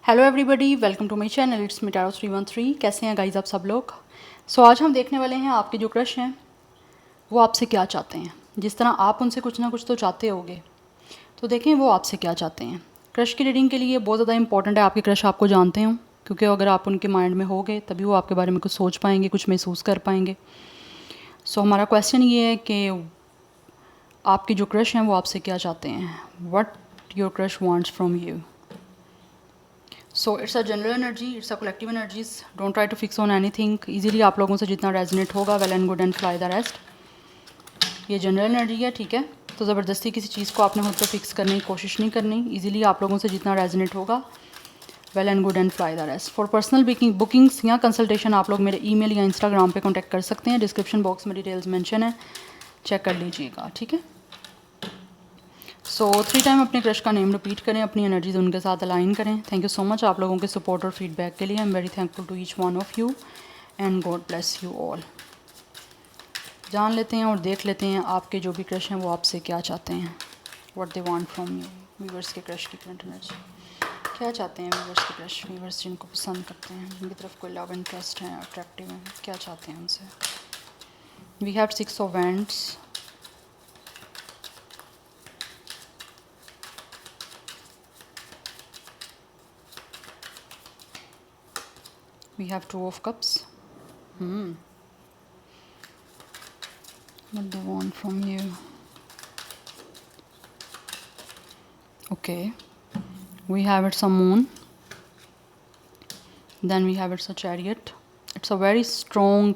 Hello everybody, welcome to my channel. It's me Taro 313। कैसे हैं guys आप सब लोग? आज हम देखने वाले हैं आपके जो क्रश हैं वो आपसे क्या चाहते हैं। जिस तरह आप उनसे कुछ ना कुछ तो चाहते होगे, तो देखें वो आपसे क्या चाहते हैं। क्रश की रीडिंग के लिए बहुत ज़्यादा इंपॉर्टेंट है आपके क्रश आपको जानते हों, क्योंकि अगर आप उनके माइंड में होगे तभी वो आपके बारे में कुछ सोच पाएंगे, कुछ महसूस कर पाएंगे। हमारा क्वेश्चन ये है कि आपके जो क्रश हैं वो आपसे क्या चाहते हैं। What your crush wants from you. It's a general energy, it's a collective energies. Don't try to fix on anything. Easily आप लोगों से जितना रेजोनेट होगा, well and good and fly the rest. ये जनरल एनर्जी है, ठीक है। तो ज़बरदस्ती किसी चीज़ को आपने खुद पे फिक्स करने की कोशिश नहीं करनी। इजीली आप लोगों से जितना रेजोनेट होगा, well and good and fly the rest. For personal bookings या कंसल्टेशन आप लोग मेरे ईमेल या इंस्टाग्राम पे कांटेक्ट कर सकते हैं। डिस्क्रिप्शन बॉक्स में डिटेल्स मेंशन है, चेक कर लीजिएगा, ठीक है। 3 टाइम अपने क्रश का नेम रिपीट करें, अपनी एनर्जीज उनके साथ अलाइन करें। थैंक यू सो मच आप लोगों के सपोर्ट और फीडबैक के लिए। I am very thankful to each one of you and God bless you all. जान लेते हैं और देख लेते हैं आपके जो भी क्रश हैं वो आपसे क्या चाहते हैं। What they want from you. Viewers के क्रश की करंट एनर्जी क्या चाहते हैं। व्यूवर्स के क्रश, व्यूवर्स जिनको पसंद करते हैं, जिनकी तरफ कोई लव इंटरेस्ट है, अट्रैक्टिव है, क्या चाहते हैं उनसे। We have 6 of wands. We have 2 of cups. What they want from you. Okay. We have it's a moon. Then we have it's a chariot. It's a very strong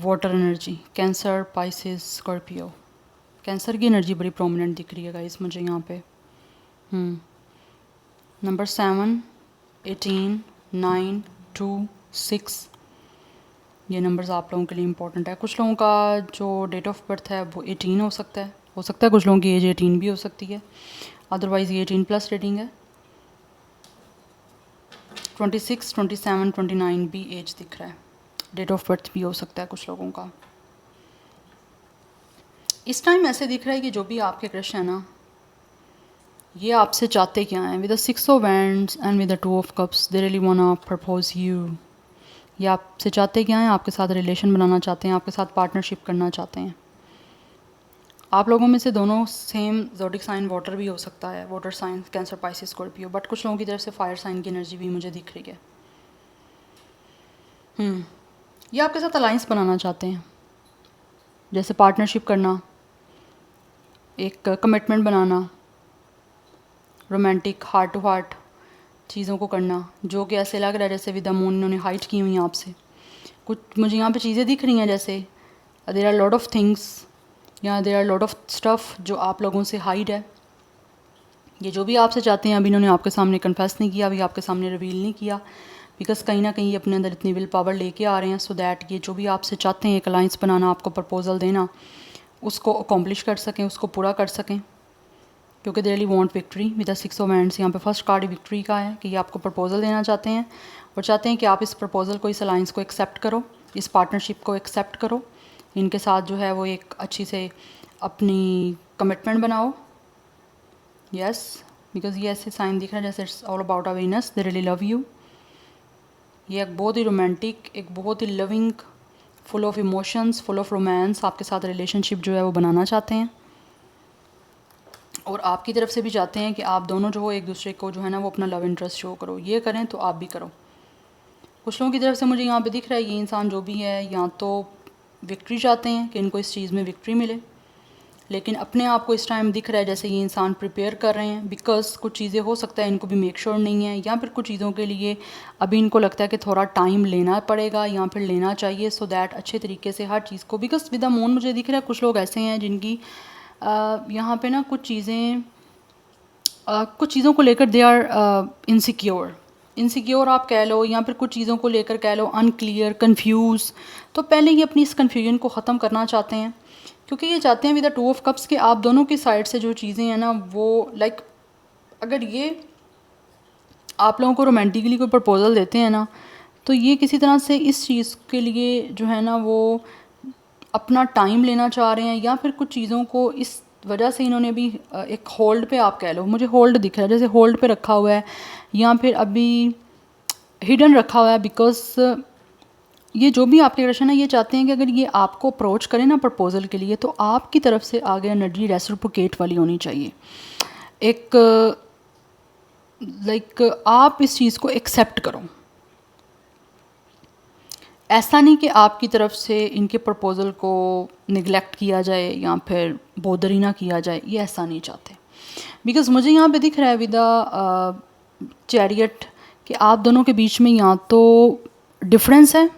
water energy. Cancer, Pisces, Scorpio. Cancer की energy बड़ी prominent दिख रही है guys मुझे यहाँ पे। Number 7, 18, 9, 2, 6, ये numbers आप लोगों के लिए इंपॉर्टेंट है। कुछ लोगों का जो डेट ऑफ बर्थ है वो 18 हो सकता है कुछ लोगों की एज 18 भी हो सकती है। अदरवाइज़ ये 18+ रेटिंग है। 26, 27, 29 भी एज दिख रहा है। डेट ऑफ बर्थ भी हो सकता है कुछ लोगों का। इस टाइम ऐसे दिख रहा है कि जो भी आपके क्रश है ना, ये आपसे चाहते क्या हैं। With the 6 of wands and with the 2 of cups, they really want to propose you. ये आपसे चाहते क्या हैं, आपके साथ रिलेशन बनाना चाहते हैं, आपके साथ पार्टनरशिप करना चाहते हैं। आप लोगों में से दोनों सेम ज़ोडिक साइन वाटर भी हो सकता है, water sign, Cancer, Pisces, Scorpio. But कुछ लोगों की तरफ से फायर साइन की एनर्जी भी मुझे दिख रही है। ये आपके साथ अलाइंस बनाना चाहते हैं, जैसे पार्टनरशिप करना, एक कमिटमेंट बनाना, रोमांटिक हार्ट टू हार्ट चीज़ों को करना, जो कि ऐसे लग रहा है जैसे विद द मून इन्होंने हाइट की हुई हैं आपसे। कुछ मुझे यहाँ पे चीज़ें दिख रही हैं, जैसे there are lot of things या there are lot of stuff जो आप लोगों से हाइड है। ये जो भी आपसे चाहते हैं अभी इन्होंने आपके सामने कन्फेस नहीं किया, अभी आपके सामने रिवील नहीं किया, बिकॉज कहीं ना कहीं अपने अंदर इतनी विल पावर लेके आ रहे हैं सो दैट ये जो भी आपसे चाहते हैं, एक अलाइंस बनाना, आपको प्रपोजल देना, उसको अकॉम्प्लिश कर सकें, उसको पूरा कर सकें, क्योंकि दे really want victory. With the 6 of wands यहाँ पे फर्स्ट कार्ड विक्ट्री का है कि ये आपको प्रपोजल देना चाहते हैं और चाहते हैं कि आप इस प्रपोजल को, इस अलाइंस को एक्सेप्ट करो, इस पार्टनरशिप को एक्सेप्ट करो, इनके साथ जो है वो एक अच्छी से अपनी कमिटमेंट बनाओ। यस, बिकॉज ये ऐसे साइन दिख रहा है जैसे it's all about a Venus, they really love you. ये एक बहुत ही रोमांटिक, एक बहुत ही loving, full of emotions, full of romance आपके साथ रिलेशनशिप जो है वो बनाना चाहते हैं। और आपकी तरफ से भी चाहते हैं कि आप दोनों जो हो एक दूसरे को जो है ना वो अपना लव इंटरेस्ट शो करो। ये करें तो आप भी करो। कुछ लोगों की तरफ से मुझे यहाँ पे दिख रहा है ये इंसान जो भी है या तो विक्ट्री चाहते हैं कि इनको इस चीज़ में विक्ट्री मिले, लेकिन अपने आप को इस टाइम दिख रहा है जैसे ये इंसान प्रिपेयर कर रहे हैं, बिकॉज कुछ चीज़ें हो सकता है इनको भी मेक श्योर नहीं है, या फिर कुछ चीज़ों के लिए अभी इनको लगता है कि थोड़ा टाइम लेना पड़ेगा या फिर लेना चाहिए, सो दैट अच्छे तरीके से हर चीज़ को, बिकॉज विद द मून मुझे दिख रहा है कुछ लोग ऐसे हैं जिनकी यहाँ पे ना कुछ चीज़ों को लेकर दे आर इनसिक्योर आप कह लो, या फिर कुछ चीज़ों को लेकर कह लो अनक्लियर, कंफ्यूज। तो पहले ही अपनी इस कन्फ्यूजन को ख़त्म करना चाहते हैं, क्योंकि ये चाहते हैं विद द 2 ऑफ कप्स कि आप दोनों की साइड से जो चीज़ें हैं ना वो लाइक अगर ये आप लोगों को रोमांटिकली कोई प्रपोजल देते हैं ना, तो ये किसी तरह से इस चीज़ के लिए जो है ना वो अपना टाइम लेना चाह रहे हैं, या फिर कुछ चीज़ों को इस वजह से इन्होंने अभी एक होल्ड पे, आप कह लो, मुझे होल्ड दिख रहा है जैसे होल्ड पे रखा हुआ है या फिर अभी हिडन रखा हुआ है, बिकॉज ये जो भी आपके क्वेश्चन है ये चाहते हैं कि अगर ये आपको अप्रोच करें ना प्रपोजल के लिए, तो आपकी तरफ से आगे एनर्जी रेसिप्रोकेट वाली होनी चाहिए। एक लाइक आप इस चीज़ को एक्सेप्ट करो। ऐसा नहीं कि आपकी तरफ से इनके प्रपोज़ल को निगलेक्ट किया जाए या फिर बोदर ही ना किया जाए, ये ऐसा नहीं चाहते। बिकॉज़ मुझे यहाँ पे दिख रहा है विद चैरियट कि आप दोनों के बीच में या तो डिफरेंस है,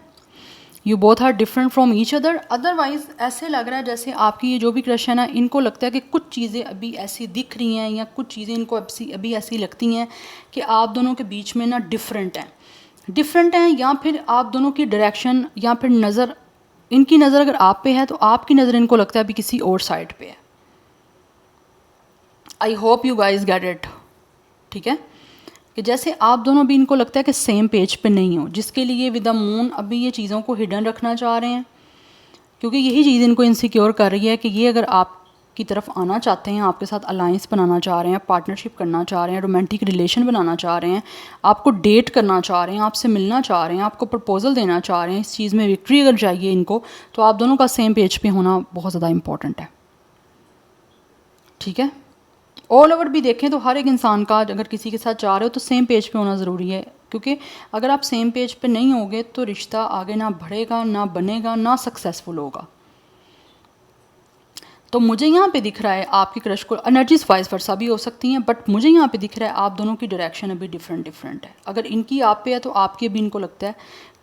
you both are different from each other, otherwise ऐसे लग रहा है जैसे आपकी ये जो भी क्रश है ना, इनको लगता है कि कुछ चीज़ें अभी ऐसी दिख रही हैं या कुछ चीज़ें इनको अभी ऐसी लगती हैं कि आप दोनों के बीच में ना डिफरेंट हैं, या फिर आप दोनों की डायरेक्शन या फिर नज़र, इनकी नज़र अगर आप पे है तो आपकी नज़र इनको लगता है अभी किसी और साइड पे है। I hope you guys get it. ठीक है, कि जैसे आप दोनों भी इनको लगता है कि सेम पेज पे नहीं हो, जिसके लिए विद द मून अभी ये चीज़ों को हिडन रखना चाह रहे हैं, क्योंकि यही चीज़ इनको इनसिक्योर कर रही है कि ये अगर आपकी तरफ आना चाहते हैं, आपके साथ अलाइंस बनाना चाह रहे हैं, पार्टनरशिप करना चाह रहे हैं, रोमांटिक रिलेशन बनाना चाह रहे हैं, आपको डेट करना चाह रहे हैं, आपसे मिलना चाह रहे हैं, आपको प्रपोजल देना चाह रहे हैं, इस चीज़ में विक्ट्री अगर चाहिए इनको, तो आप दोनों का सेम पेज पे होना बहुत ज़्यादा इंपॉर्टेंट है। ठीक है, ऑल ओवर भी देखें तो हर एक इंसान का अगर किसी के साथ चाह रहे हो तो सेम पेज पे होना ज़रूरी है, क्योंकि अगर आप सेम पेज पे नहीं होगे तो रिश्ता आगे ना बढ़ेगा, ना बनेगा, ना सक्सेसफुल होगा। तो मुझे यहाँ पे दिख रहा है आपकी क्रश को एनर्जीज वाइस वर्सा भी हो सकती हैं, बट मुझे यहाँ पे दिख रहा है आप दोनों की डायरेक्शन अभी डिफरेंट है। अगर इनकी आप पे है तो आपकी अभी इनको लगता है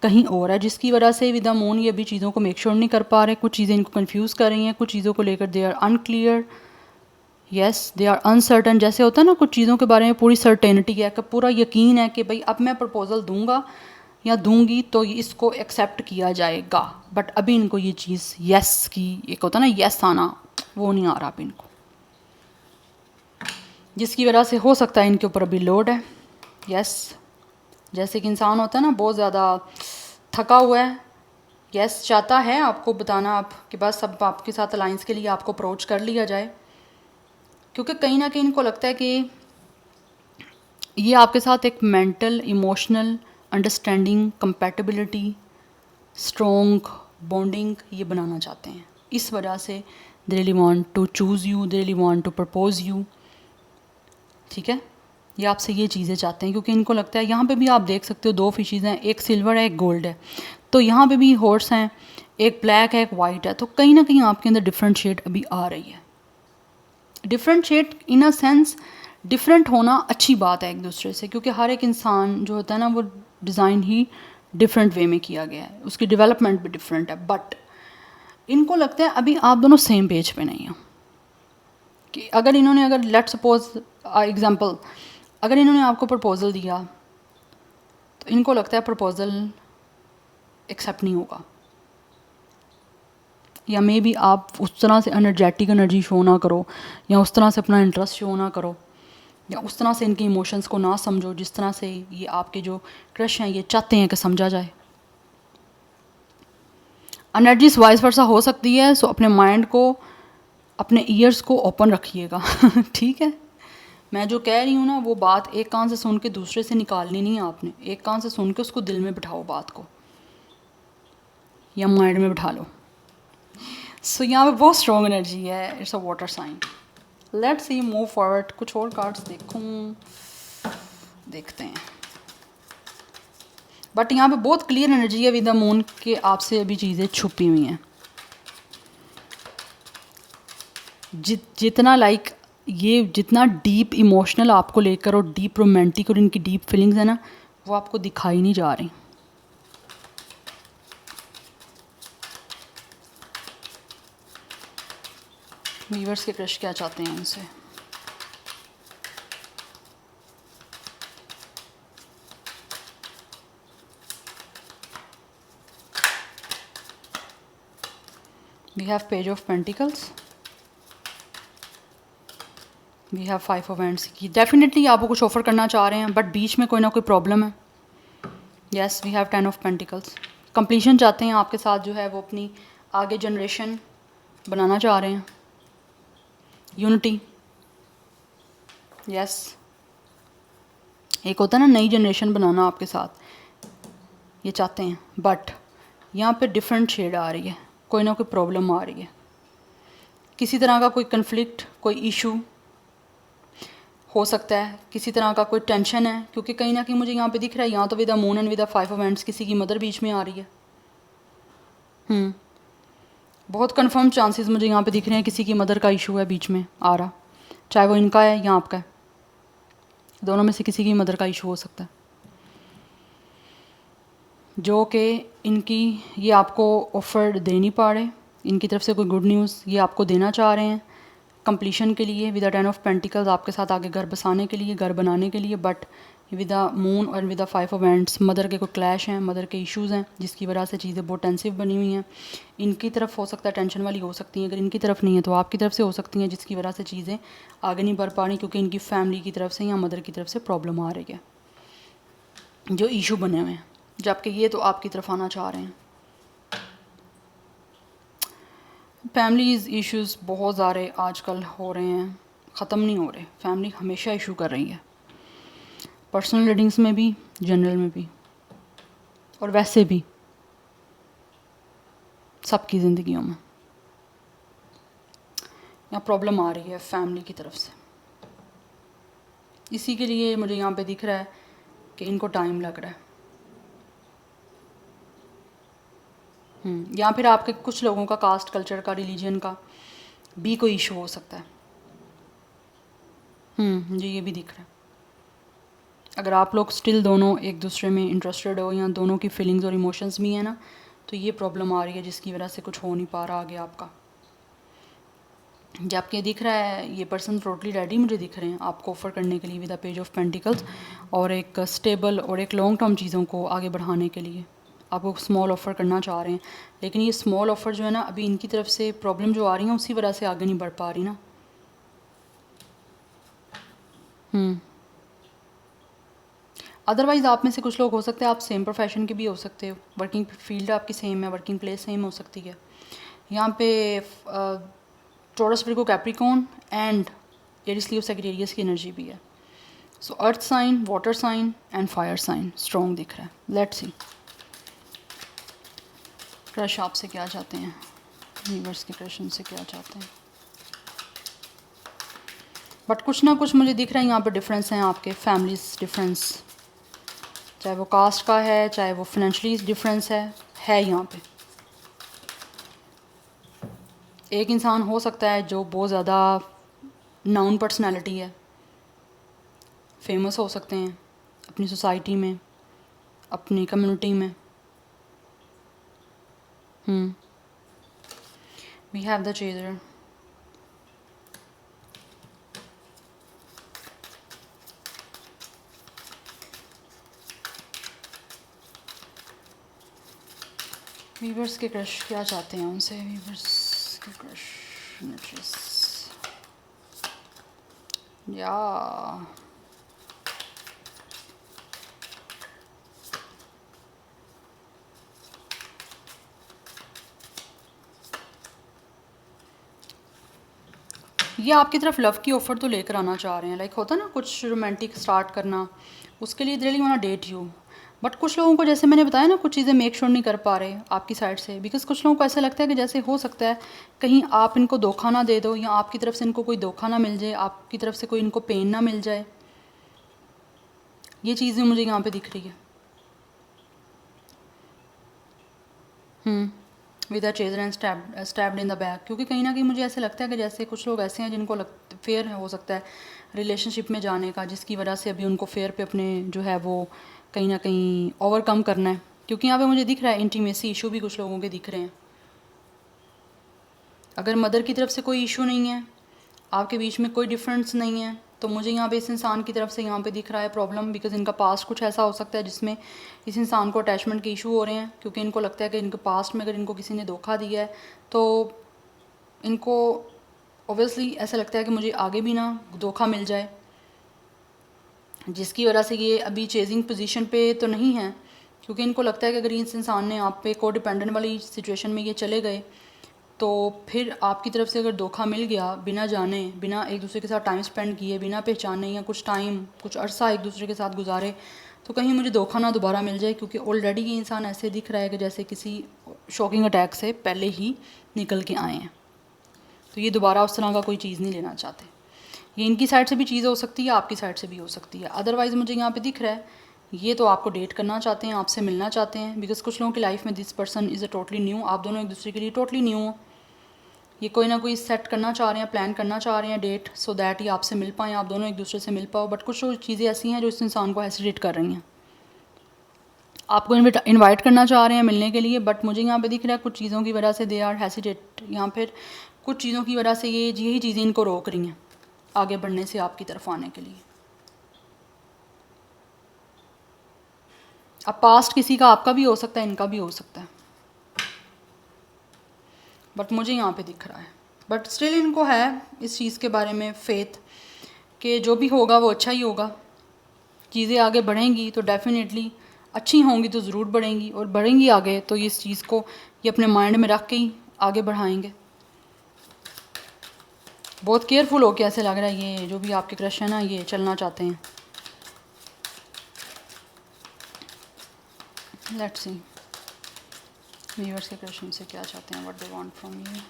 कहीं और है, जिसकी वजह से विद द मून ये अभी चीज़ों को मेक श्योर नहीं कर पा रहे, कुछ चीज़ें इनको कंफ्यूज कर रही हैं, कुछ चीज़ों को लेकर they are unclear, yes they are uncertain. जैसे होता है ना कुछ चीज़ों के बारे में पूरी सर्टेनिटी है कि पूरा यकीन है कि भाई अब मैं प्रपोजल दूंगा या दूंगी तो इसको एक्सेप्ट किया जाएगा, बट अभी इनको ये चीज़ येस की, एक होता है ना येस आना, वो नहीं आ रहा अभी इनको, जिसकी वजह से हो सकता है इनके ऊपर अभी लोड है। यस, जैसे कि इंसान होता है ना बहुत ज़्यादा थका हुआ है, यस चाहता है आपको बताना आप कि बस अब आपके साथ अलाइंस के लिए आपको अप्रोच कर लिया जाए, क्योंकि कहीं ना कहीं इनको लगता है कि ये आपके साथ एक mental emotional understanding compatibility strong bonding ये बनाना चाहते हैं। इस वजह से they really want to choose you, they really want to propose you. ठीक है, ये आपसे ये चीज़ें चाहते हैं, क्योंकि इनको लगता है यहाँ पे भी आप देख सकते हो दो फिशेज़ हैं, एक सिल्वर है एक गोल्ड है, तो यहाँ पे भी हॉर्स हैं, एक ब्लैक है एक वाइट है, तो कहीं ना कहीं आपके अंदर डिफरेंट शेड अभी आ रही है। Different shade in a sense different होना अच्छी बात है एक दूसरे से, क्योंकि हर एक इंसान जो होता है ना वो डिज़ाइन ही डिफरेंट वे में किया गया है, उसकी डेवलपमेंट भी डिफरेंट है, बट इनको लगता है अभी आप दोनों सेम पेज पे नहीं हो। कि अगर लेट सपोज एग्जांपल, अगर इन्होंने आपको प्रपोज़ल दिया तो इनको लगता है प्रपोज़ल एक्सेप्ट नहीं होगा, या मे बी आप उस तरह से एनर्जेटिक एनर्जी शो ना करो, या उस तरह से अपना इंटरेस्ट शो ना करो, या उस तरह से इनके इमोशंस को ना समझो जिस तरह से ये आपके जो क्रश हैं ये चाहते हैं कि समझा जाए। एनर्जीज वाइस वर्सा हो सकती है, सो अपने माइंड को अपने ईयर्स को ओपन रखिएगा। ठीक है, मैं जो कह रही हूँ ना वो बात एक कान से सुन के दूसरे से निकालनी नहीं है आपने, एक कान से सुन के उसको दिल में बिठाओ बात को, या माइंड में बिठा लो। सो यहाँ पे बहुत स्ट्रॉन्ग एनर्जी है, it's a water sign. Let's see move forward, कुछ और कार्ड्स देखते हैं, बट यहाँ पे बहुत क्लियर एनर्जी है विद द मून के आपसे अभी चीज़ें छुपी हुई हैं। जितना ये जितना डीप इमोशनल आपको लेकर और डीप रोमांटिक और इनकी डीप फीलिंग्स है ना, वो आपको दिखाई नहीं जा रही। व्यूअर्स के क्रश क्या चाहते हैं इनसे। We have page of pentacles, we have 5 of hands. की डेफिनेटली आपको कुछ ऑफर करना चाह रहे हैं, बट बीच में कोई ना कोई प्रॉब्लम है। Yes, we have 10 of pentacles. Completion चाहते हैं आपके साथ, जो है वो अपनी आगे जनरेशन बनाना चाह रहे हैं। Unity, yes. एक होता है ना नई जनरेशन बनाना आपके साथ, ये चाहते हैं, बट यहाँ पे डिफरेंट शेड आ रही है, कोई ना कोई प्रॉब्लम आ रही है, किसी तरह का कोई कन्फ्लिक्ट, कोई इशू हो सकता है, किसी तरह का कोई टेंशन है, क्योंकि कहीं ना कहीं मुझे यहाँ पे दिख रहा है, यहाँ तो with the moon and with the 5 of hands किसी की मदर बीच में आ रही है। बहुत कंफर्म चांसेस मुझे यहाँ पे दिख रहे हैं किसी की मदर का इशू है बीच में आ रहा, चाहे वो इनका है या आपका है, दोनों में से किसी की मदर का इशू हो सकता है, जो कि इनकी ये आपको ऑफ़र दे नहीं पा रहे, इनकी तरफ से कोई गुड न्यूज़ ये आपको देना चाह रहे हैं कंप्लीशन के लिए, विद द 10 ऑफ पेंटिकल्स आपके साथ आगे घर बसाने के लिए, घर बनाने के लिए, बट विद द मून और with the 5 of hands mother के कोई क्लैश हैं, मदर के इश्यूज़ हैं, जिसकी वजह से चीज़ें बहुत टेंसिव बनी हुई हैं। इनकी तरफ हो सकता है टेंशन वाली हो सकती हैं, अगर इनकी तरफ नहीं है तो आपकी तरफ से हो सकती हैं, जिसकी वजह से चीज़ें आगे नहीं बढ़ पा रही, क्योंकि इनकी फैमिली की तरफ से या मदर की तरफ से प्रॉब्लम आ रही है, जो इशू बने हुए हैं, जबकि ये तो आपकी तरफ आना चाह रहे हैं। फैमिलीज़ इश्यूज़ बहुत ज़्यादा आजकल हो रहे हैं, ख़त्म नहीं हो रहे, फैमिली हमेशा इशू कर रही है, पर्सनल रीडिंग्स में भी, जनरल में भी, और वैसे भी सबकी ज़िंदगियों में यहाँ प्रॉब्लम आ रही है फैमिली की तरफ से। इसी के लिए मुझे यहाँ पे दिख रहा है कि इनको टाइम लग रहा है। या फिर आपके कुछ लोगों का कास्ट कल्चर का, रिलीजन का भी कोई इशू हो सकता है। मुझे ये भी दिख रहा है। अगर आप लोग स्टिल दोनों एक दूसरे में इंटरेस्टेड हो या दोनों की फीलिंग्स और इमोशंस भी हैं ना, तो ये प्रॉब्लम आ रही है जिसकी वजह से कुछ हो नहीं पा रहा आगे आपका। जबकि दिख रहा है ये पर्सन टोटली रेडी मुझे दिख रहे हैं आपको ऑफ़र करने के लिए with the page of pentacles, और एक स्टेबल और एक लॉन्ग टर्म चीज़ों को आगे बढ़ाने के लिए आपको स्मॉल ऑफ़र करना चाह रहे हैं। लेकिन ये स्मॉल ऑफ़र जो है ना, अभी इनकी तरफ से प्रॉब्लम जो आ रही है उसी वजह से आगे नहीं बढ़ पा रही ना। अदरवाइज़ आप में से कुछ लोग हो सकते हैं आप सेम प्रोफेशन के भी हो सकते हो, वर्किंग फील्ड आपकी सेम है, वर्किंग प्लेस सेम हो सकती है। यहाँ पे Taurus Virgo Capricorn and Aries Leo Sagittarius की एनर्जी भी है। So earth sign, water sign and fire sign strong दिख रहा है। लेट्स सी क्रश आपसे क्या चाहते हैं, यूनिवर्स के क्रश उनसे क्या चाहते हैं। बट कुछ ना कुछ मुझे दिख रहा है यहाँ पर डिफरेंस हैं आपके, फैमिलीज डिफरेंस, चाहे वो कास्ट का है, चाहे वो फाइनेंशियली डिफरेंस है यहाँ पे। एक इंसान हो सकता है जो बहुत ज़्यादा नाउन पर्सनैलिटी है, फेमस हो सकते हैं अपनी सोसाइटी में, अपनी कम्युनिटी में। We have the chaser, viewers के क्रश क्या चाहते हैं उनसे, वीवर्स के क्रश नेट्रेस या ये आपकी तरफ लव की ऑफ़र तो लेकर आना चाह रहे हैं, लाइक होता ना कुछ रोमांटिक स्टार्ट करना, उसके लिए really want to date you. But कुछ लोगों को जैसे मैंने बताया ना, कुछ चीज़ें मेक श्योर नहीं कर पा रहे आपकी साइड से, बिकॉज कुछ लोगों को ऐसा लगता है कि जैसे हो सकता है कहीं आप इनको धोखा ना दे दो, या आपकी तरफ से इनको कोई धोखा ना मिल जाए, आपकी तरफ से कोई इनको पेन ना मिल जाए। ये चीज़ें मुझे यहाँ पे दिख रही है। With a chaser and stabbed in the back, क्योंकि कहीं ना कहीं मुझे ऐसे लगता है कि जैसे कुछ लोग ऐसे हैं जिनको फेयर हो सकता है रिलेशनशिप में जाने का, जिसकी वजह से अभी उनको फेयर पे अपने जो है वो कहीं ना कहीं ओवरकम करना है। क्योंकि यहाँ पे मुझे दिख रहा है इंटीमेसी इशू भी कुछ लोगों के दिख रहे हैं। अगर मदर की तरफ से कोई इशू नहीं है, आपके बीच में कोई डिफरेंस नहीं है, तो मुझे यहाँ पे इस इंसान की तरफ से यहाँ पे दिख रहा है प्रॉब्लम, बिकॉज इनका पास्ट कुछ ऐसा हो सकता है जिसमें इस इंसान को अटैचमेंट के इशू हो रहे हैं, क्योंकि इनको लगता है कि इनके पास्ट में अगर इनको किसी ने धोखा दिया है तो इनको ऑब्वियसली ऐसा लगता है कि मुझे आगे भी ना धोखा मिल जाए, जिसकी वजह से ये अभी चेजिंग पोजीशन पे तो नहीं है, क्योंकि इनको लगता है कि अगर इस इंसान ने आप पे को डिपेंडेंट वाली सिचुएशन में ये चले गए तो फिर आपकी तरफ से अगर धोखा मिल गया बिना जाने, बिना एक दूसरे के साथ टाइम स्पेंड किए, बिना पहचाने, या कुछ टाइम कुछ अरसा एक दूसरे के साथ गुजारे, तो कहीं मुझे धोखा ना दोबारा मिल जाए, क्योंकि ऑलरेडी ये इंसान ऐसे दिख रहा है कि जैसे किसी शॉकिंग अटैक से पहले ही निकल के आए हैं। तो ये दोबारा उस तरह का कोई चीज़ नहीं लेना चाहते। ये इनकी साइड से भी चीज़ हो सकती है, आपकी साइड से भी हो सकती है। अदरवाइज़ मुझे यहाँ पे दिख रहा है ये तो आपको डेट करना चाहते हैं, आपसे मिलना चाहते हैं, बिकॉज कुछ लोगों की लाइफ में this person is a totally new. आप दोनों एक दूसरे के लिए टोटली न्यू हो। ये कोई ना कोई सेट करना चाह रहे हैं, प्लान करना चाह रहे हैं डेट, सो दैट ये आपसे मिल पाएँ, आप दोनों एक दूसरे से मिल पाओ। बट कुछ चीज़ें ऐसी हैं जो इस इंसान को हेसिटेट कर रही हैं, आपको इनवाइट करना चाह रहे हैं मिलने के लिए, बट मुझे यहाँ पे दिख रहा है कुछ चीज़ों की वजह से दे आर हेसिटेट, या फिर कुछ चीज़ों की वजह से ये यही चीज़ें इनको रोक रही हैं आगे बढ़ने से आपकी तरफ आने के लिए। अब पास्ट किसी का आपका भी हो सकता है, इनका भी हो सकता है, बट मुझे यहाँ पे दिख रहा है। बट स्टिल इनको है इस चीज़ के बारे में फेथ कि जो भी होगा वो अच्छा ही होगा। चीज़ें आगे बढ़ेंगी तो डेफिनेटली अच्छी होंगी, तो ज़रूर बढ़ेंगी, और बढ़ेंगी आगे तो ये इस चीज़ को ये अपने माइंड में रख के ही आगे बढ़ाएंगे। बहुत केयरफुल हो के ऐसे लग रहा है ये जो भी आपके क्रश है ना, ये चलना चाहते हैं। लेट्स सी व्यूअर्स के क्वेश्चन से क्या चाहते हैं, what they want from you.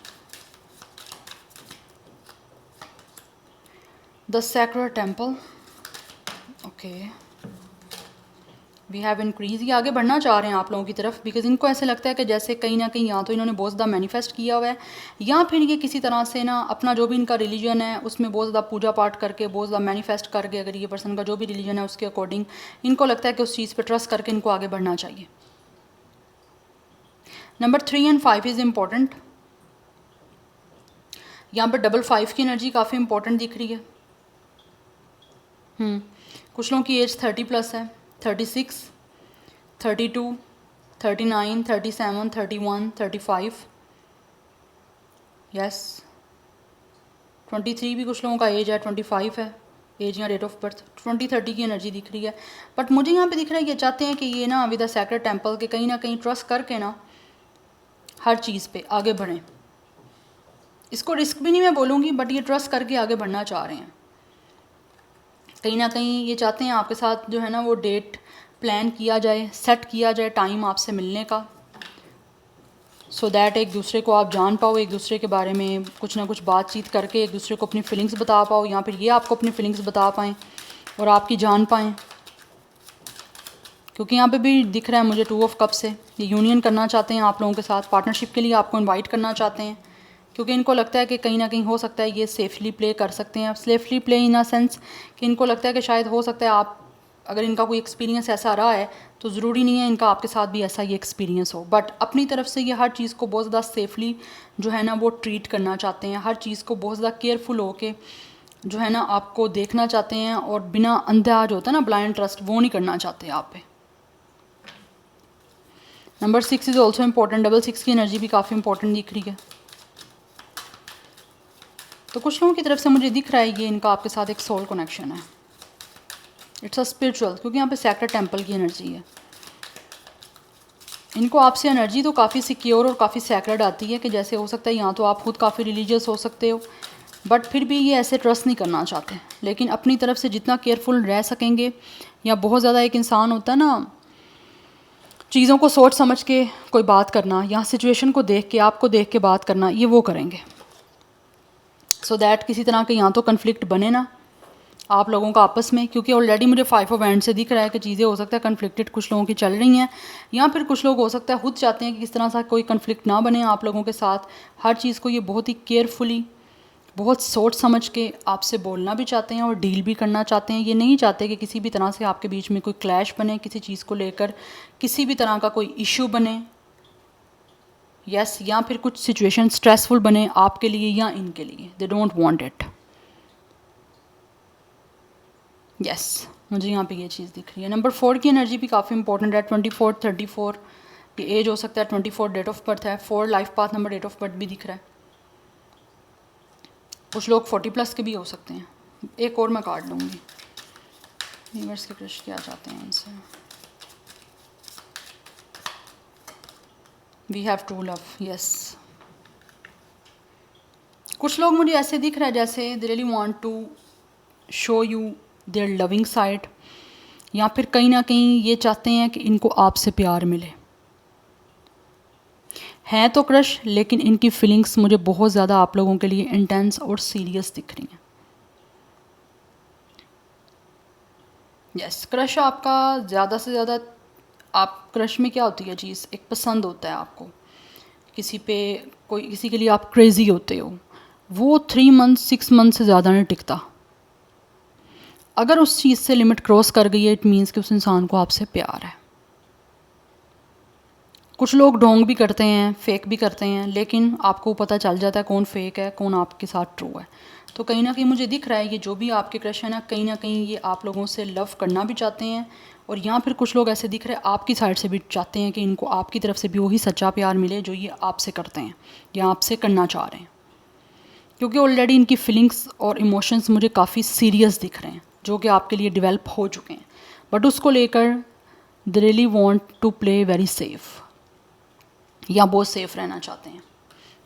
The sacred temple, okay, we have increase. ये आगे बढ़ना चाह रहे हैं आप लोगों की तरफ, बिकॉज इनको ऐसे लगता है कि जैसे कहीं ना कहीं या तो इन्होंने बहुत ज़्यादा मैनिफेस्ट किया हुआ है, या फिर ये किसी तरह से ना अपना जो भी इनका रिलीजन है उसमें बहुत ज़्यादा पूजा पाठ करके, बहुत ज़्यादा मैनिफेस्ट करके, अगर ये पर्सन का जो भी रिलीजन है उसके अकॉर्डिंग इनको लगता है कि उस चीज़ पर ट्रस्ट करके इनको आगे बढ़ना चाहिए। Number 3 and 5 is important. यहाँ पर डबल 5 की एनर्जी काफ़ी इंपॉर्टेंट दिख रही है। कुछ लोगों की एज 30+ है, 36, 32, 39, 37, 31, 35, यस 23 भी कुछ लोगों का एज है, 25 है एज या डेट ऑफ बर्थ। 20-30 की एनर्जी दिख रही है। बट मुझे यहाँ पे दिख रहा है ये चाहते हैं कि ये ना विद द सैक्रेड टेम्पल के कहीं ना कहीं ट्रस्ट करके ना हर चीज़ पे आगे बढ़ें। इसको रिस्क भी नहीं मैं बोलूँगी, बट ये ट्रस्ट करके आगे बढ़ना चाह रहे हैं। कहीं ना कहीं ये चाहते हैं आपके साथ जो है ना वो डेट प्लान किया जाए, सेट किया जाए टाइम आपसे मिलने का, सो दैट एक दूसरे को आप जान पाओ, एक दूसरे के बारे में कुछ ना कुछ बातचीत करके एक दूसरे को अपनी फीलिंग्स बता पाओ, या फिर ये आपको अपनी फीलिंग्स बता पाएँ और आपकी जान पाएँ। क्योंकि यहाँ पे भी दिख रहा है मुझे 2 ऑफ कप से ये यूनियन करना चाहते हैं आप लोगों के साथ, पार्टनरशिप के लिए आपको इनवाइट करना चाहते हैं, क्योंकि इनको लगता है कि कहीं ना कहीं हो सकता है ये सेफली प्ले कर सकते हैं। Safely play in a sense कि इनको लगता है कि शायद हो सकता है आप, अगर इनका कोई एक्सपीरियंस ऐसा रहा है तो ज़रूरी नहीं है इनका आपके साथ भी ऐसा ही एक्सपीरियंस हो, बट अपनी तरफ से ये हर चीज़ को बहुत ज़्यादा सेफली जो है ना वो ट्रीट करना चाहते हैं, हर चीज़ को बहुत ज़्यादा केयरफुल होके जो है ना आपको देखना चाहते हैं, और बिना अंधा जो होता है ना ब्लाइंड ट्रस्ट, वो नहीं करना चाहते आप पे। Number 6 is also important. Double 6 की एनर्जी भी काफ़ी इंपॉर्टेंट दिख रही है। तो कुछ लोगों की तरफ से मुझे दिख रहा है ये इनका आपके साथ एक सोल कनेक्शन है, इट्स अ स्पिरिचुअल, क्योंकि यहाँ पे सैक्रेड टेम्पल की एनर्जी है। इनको आपसे एनर्जी तो काफ़ी सिक्योर और काफ़ी सैक्रेड आती है कि जैसे हो सकता है यहाँ तो आप खुद काफ़ी रिलीजियस हो सकते हो, बट फिर भी ये ऐसे ट्रस्ट नहीं करना चाहते, लेकिन अपनी तरफ से जितना केयरफुल रह सकेंगे, या बहुत ज़्यादा एक इंसान होता है ना चीज़ों को सोच समझ के कोई बात करना, या सिचुएशन को देख के आपको देख के बात करना, ये वो करेंगे, सो दैट किसी तरह के यहाँ तो कन्फ्लिक्ट बने ना आप लोगों का आपस में। क्योंकि ऑलरेडी मुझे 5 ऑफ वैंड से दिख रहा है कि चीज़ें हो सकता है कन्फ्लिक्टेड कुछ लोगों की चल रही हैं, या फिर कुछ लोग हो सकता है खुद चाहते हैं कि किस तरह से कोई कन्फ्लिक्ट ना बने आप लोगों के साथ। हर चीज़ को ये बहुत ही केयरफुली, बहुत सोच समझ के आपसे बोलना भी चाहते हैं और डील भी करना चाहते हैं। ये नहीं चाहते कि किसी भी तरह से आपके बीच में कोई क्लैश बने, किसी चीज़ को लेकर किसी भी तरह का कोई इशू बने, यस, या फिर कुछ सिचुएशन स्ट्रेसफुल बने आपके लिए या इनके लिए। They don't want it, yes, मुझे यहाँ पे ये चीज़ दिख रही है। नंबर 4 की एनर्जी भी काफ़ी इंपॉर्टेंट है। 24, 34 ये एज हो सकता है, 24 डेट ऑफ बर्थ है, 4 life path number, date of birth भी दिख रहा है। कुछ लोग 40+ के भी हो सकते हैं। एक और मैं कार्ड लूँगी, यूनिवर्स के कृष्ण क्या चाहते हैं इनसे। We have true love, yes, कुछ लोग मुझे ऐसे दिख रहा है जैसे they really want to show you their loving side, या फिर कहीं ना कहीं ये चाहते हैं कि इनको आपसे प्यार मिले। हैं तो क्रश, लेकिन इनकी फीलिंग्स मुझे बहुत ज़्यादा आप लोगों के लिए इंटेंस और सीरियस दिख रही हैं। यस, क्रश आपका ज़्यादा से ज़्यादा, आप क्रश में क्या होती है चीज़, एक पसंद होता है आपको किसी पे, कोई किसी के लिए आप क्रेज़ी होते हो, वो 3 मंथ 6 मंथ से ज़्यादा नहीं टिकता। अगर उस चीज़ से लिमिट क्रॉस कर गई है, इट मीन्स कि उस इंसान को आपसे प्यार है। कुछ लोग ढोंग भी करते हैं, फेक भी करते हैं, लेकिन आपको पता चल जाता है कौन फेक है, कौन आपके साथ ट्रू है। तो कहीं ना कहीं मुझे दिख रहा है ये जो भी आपके क्रश है ना कहीं ये आप लोगों से लव करना भी चाहते हैं, और यहाँ फिर कुछ लोग ऐसे दिख रहे हैं आपकी साइड से भी चाहते हैं कि इनको आपकी तरफ से भी वही सच्चा प्यार मिले जो ये आपसे करते हैं या आपसे करना चाह रहे हैं। क्योंकि ऑलरेडी इनकी फीलिंग्स और इमोशंस मुझे काफ़ी सीरियस दिख रहे हैं जो कि आपके लिए डेवलप हो चुके हैं, बट उसको लेकर they really want to play very safe, या बहुत सेफ़ रहना चाहते हैं।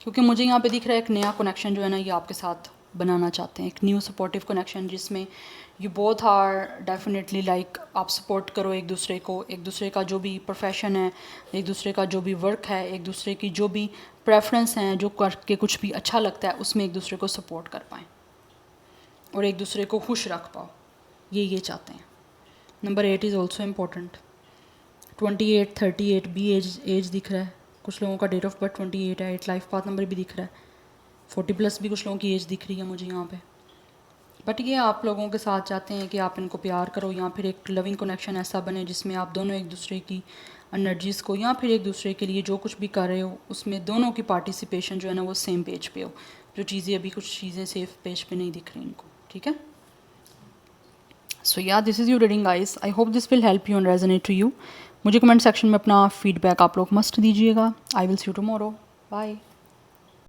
क्योंकि मुझे यहाँ पे दिख रहा है एक नया कनेक्शन जो है ना ये आपके साथ बनाना चाहते हैं, एक न्यू सपोर्टिव कनेक्शन जिसमें you both are definitely like आप सपोर्ट करो एक दूसरे को, एक दूसरे का जो भी प्रोफेशन है, एक दूसरे का जो भी वर्क है, एक दूसरे की जो भी प्रेफरेंस हैं, जो करके कुछ भी अच्छा लगता है उसमें एक दूसरे को सपोर्ट कर पाएँ और एक दूसरे को खुश रख पाओ, ये चाहते हैं। Number 8 is also important. 28 38 भी एज दिख रहा है, कुछ लोगों का डेट ऑफ बर्थ 28 है, 8 लाइफ पाथ नंबर भी दिख रहा है, 40+ भी कुछ लोगों की एज दिख रही है मुझे यहाँ पे। बट ये आप लोगों के साथ चाहते हैं कि आप इनको प्यार करो, या फिर एक लविंग कनेक्शन ऐसा बने जिसमें आप दोनों एक दूसरे की एनर्जीज़ को, या फिर एक दूसरे के लिए जो कुछ भी कर रहे हो उसमें दोनों की पार्टिसिपेशन जो है ना वो सेम पेज पे हो। जो चीज़ें अभी कुछ चीज़ें सेफ पेज पे नहीं दिख रही इनको, ठीक है। सो या this is your reading guys, I hope this will help you and resonate to you. मुझे कमेंट सेक्शन में अपना फीडबैक आप लोग मस्ट दीजिएगा। I will see you tomorrow, bye.